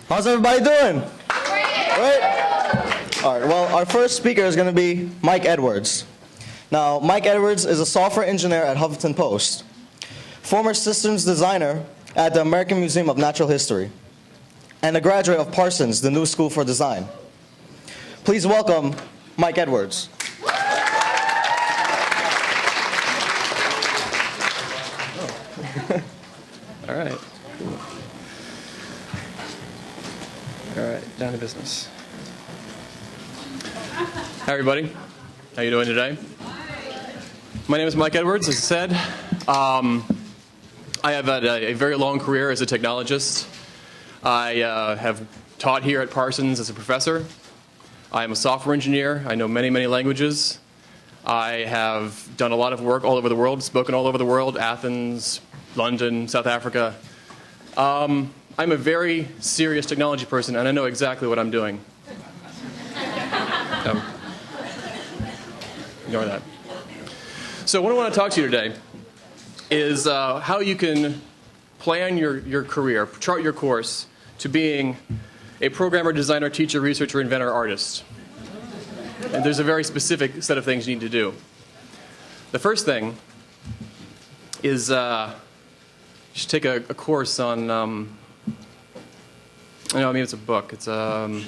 How's everybody doing? Great. All right, well, our first speaker is going to be Mike Edwards. Now, Mike Edwards is a software engineer at Huffington Post, former systems designer at the American Museum of Natural History, and a graduate of Parsons, the New School for Design. Please welcome Mike Edwards. All right. All right, down to business. Hi, everybody. How you doing today? My name is Mike Edwards, as I said. I have had a very long career as a technologist. I have taught here at Parsons as a professor. I am a software engineer. I know many, many languages. I have done a lot of work all over the world, spoken all over the world, Athens, London, South Africa. I'm a very serious technology person, and I know exactly what I'm doing. Ignore that. So what I want to talk to you today is how you can plan your career, chart your course to being a programmer, designer, teacher, researcher, inventor, artist. And there's a very specific set of things you need to do. The first thing is you should take a course on, I mean it's a book. It's you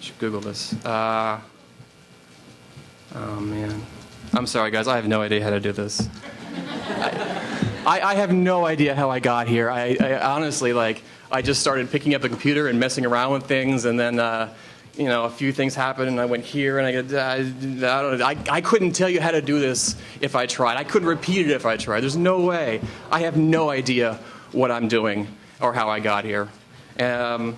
should Google this. Oh man, I'm sorry guys. I have no idea how to do this. I have no idea how I got here. I honestly I just started picking up the computer and messing around with things, and then a few things happened, and I went here, and I don't know. I couldn't tell you how to do this if I tried. I couldn't repeat it if I tried. There's no way. I have no idea what I'm doing or how I got here. I mean,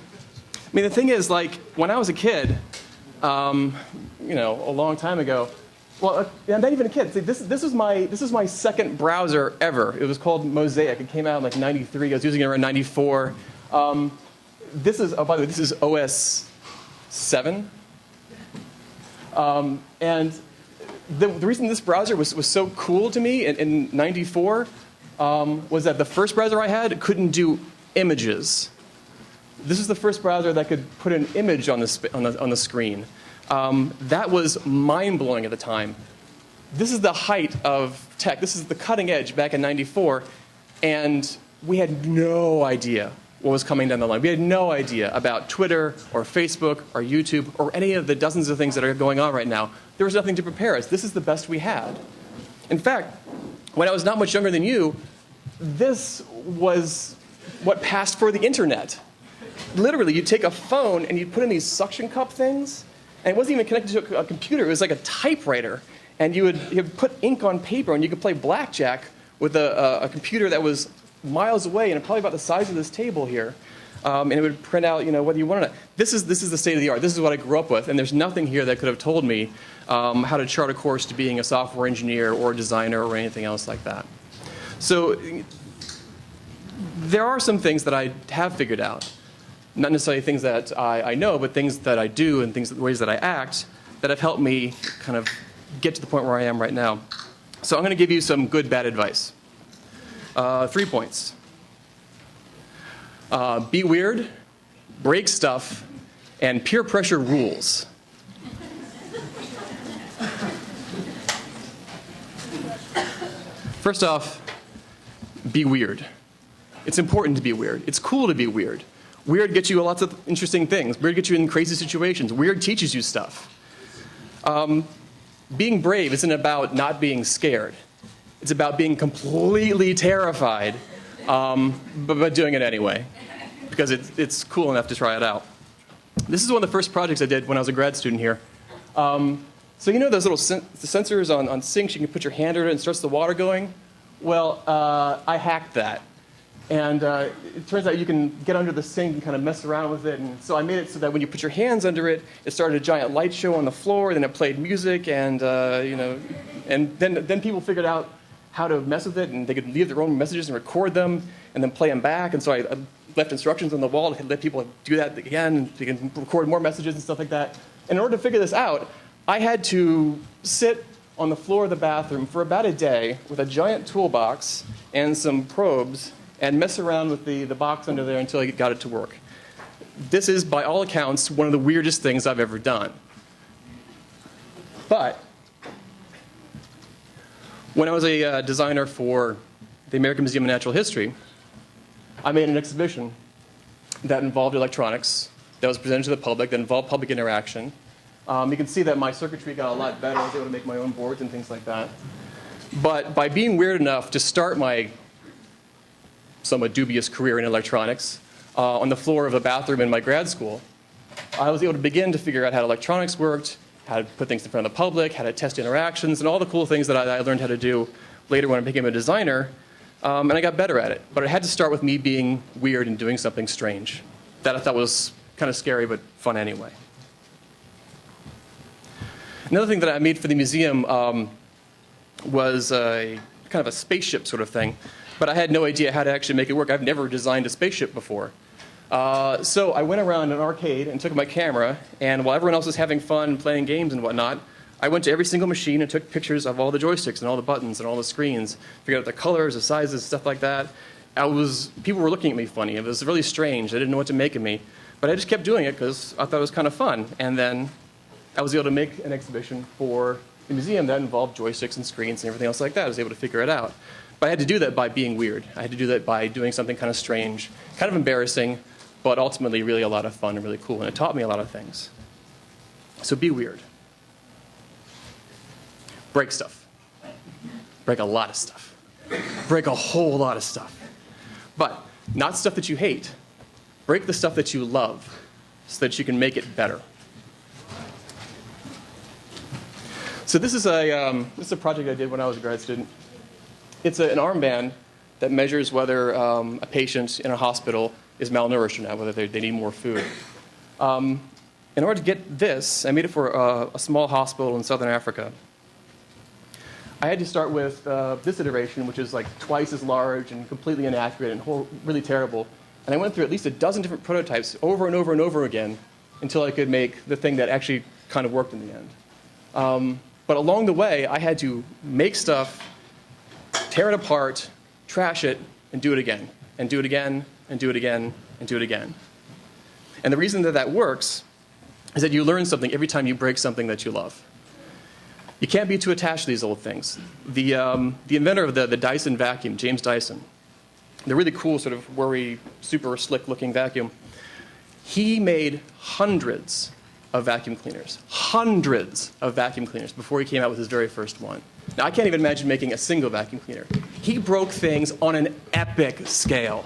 the thing is, when I was a kid, a long time ago. Well, I'm not even a kid. See, this is my second browser ever. It was called Mosaic. It came out in '93. I was using it around '94. This is, by the way, this is OS 7. And the reason this browser was so cool to me in '94 was that the first browser I had couldn't do images. This is the first browser that could put an image on the screen. That was mind-blowing at the time. This is the height of tech. This is the cutting edge back in '94, and we had no idea what was coming down the line. We had no idea about Twitter or Facebook or YouTube or any of the dozens of things that are going on right now. There was nothing to prepare us. This is the best we had. In fact, when I was not much younger than you, this was what passed for the internet. Literally, you'd take a phone and you'd put in these suction cup things, and it wasn't even connected to a computer. It was like a typewriter. And you'd put ink on paper, and you could play blackjack with a computer that was miles away and probably about the size of this table here. And it would print out, whether you wanted it. This is the state of the art. This is what I grew up with. And there's nothing here that could have told me how to chart a course to being a software engineer or a designer or anything else like that. So there are some things that I have figured out. Not necessarily things that I know, but things that I do and ways that I act that have helped me kind of get to the point where I am right now. So I'm going to give you some good, bad advice. 3 points. Be weird, break stuff, and peer pressure rules. First off, be weird. It's important to be weird. It's cool to be weird. Weird gets you lots of interesting things. Weird gets you in crazy situations. Weird teaches you stuff. Being brave isn't about not being scared. It's about being completely terrified, but doing it anyway, because it's cool enough to try it out. This is one of the first projects I did when I was a grad student here. So those little sensors on sinks, you can put your hand under it and it starts the water going? Well, I hacked that. And it turns out you can get under the sink and kind of mess around with it. And so I made it so that when you put your hands under it, it started a giant light show on the floor. Then it played music, and and then people figured out how to mess with it, and they could leave their own messages and record them, and then play them back. And so I left instructions on the wall to let people do that again. So you can record more messages and stuff like that. And in order to figure this out, I had to sit on the floor of the bathroom for about a day with a giant toolbox and some probes and mess around with the box under there until I got it to work. this is, by all accounts, one of the weirdest things I've ever done. But when I was a designer for the American Museum of Natural History, I made an exhibition that involved electronics, that was presented to the public, that involved public interaction. You can see that my circuitry got a lot better. I was able to make my own boards and things like that. But by being weird enough to start my somewhat dubious career in electronics on the floor of a bathroom in my grad school, I was able to begin to figure out how electronics worked, how to put things in front of the public, how to test interactions, and all the cool things that I learned how to do later when I became a designer. And I got better at it. But it had to start with me being weird and doing something strange. That I thought was kind of scary, but fun anyway. Another thing that I made for the museum was a kind of a spaceship sort of thing. But I had no idea how to actually make it work. I've never designed a spaceship before. So I went around an arcade and took my camera, and while everyone else was having fun playing games and whatnot, I went to every single machine and took pictures of all the joysticks and all the buttons and all the screens, figured out the colors, the sizes, stuff like that. People were looking at me funny. It was really strange. They didn't know what to make of me. But I just kept doing it because I thought it was kind of fun. And then I was able to make an exhibition for the museum that involved joysticks and screens and everything else like that. I was able to figure it out. But I had to do that by being weird. I had to do that by doing something kind of strange, kind of embarrassing, but ultimately really a lot of fun and really cool. And it taught me a lot of things. So be weird. Break stuff. Break a lot of stuff. Break a whole lot of stuff. But not stuff that you hate. Break the stuff that you love so that you can make it better. So this is a project I did when I was a grad student. It's an armband that measures whether a patient in a hospital is malnourished or not, whether they need more food. In order to get this, I made it for a small hospital in southern Africa. I had to start with this iteration, which is like twice as large and completely inaccurate and really terrible. And I went through at least a dozen different prototypes over and over and over again until I could make the thing that actually kind of worked in the end. But along the way, I had to make stuff, tear it apart, trash it, and do it again, and do it again, and do it again, and do it again. And the reason that that works is that you learn something every time you break something that you love. You can't be too attached to these old things. The inventor of the Dyson vacuum, James Dyson, the really cool sort of whirry, super slick-looking vacuum, he made hundreds of vacuum cleaners before he came out with his very first one. Now, I can't even imagine making a single vacuum cleaner. He broke things on an epic scale.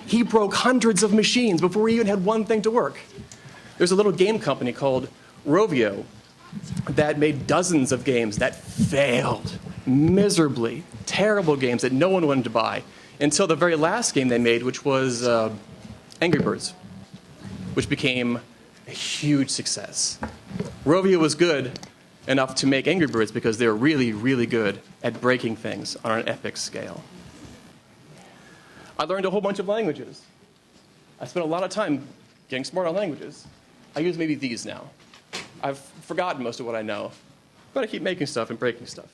He broke hundreds of machines before he even had one thing to work. There's a little game company called Rovio that made dozens of games that failed miserably, terrible games that no one wanted to buy, until the very last game they made, which was Angry Birds, which became a huge success. Rovio was good enough to make Angry Birds because they were really, really good at breaking things on an epic scale. I learned a whole bunch of languages. I spent a lot of time getting smart on languages. I use maybe these now. I've forgotten most of what I know, but I keep making stuff and breaking stuff.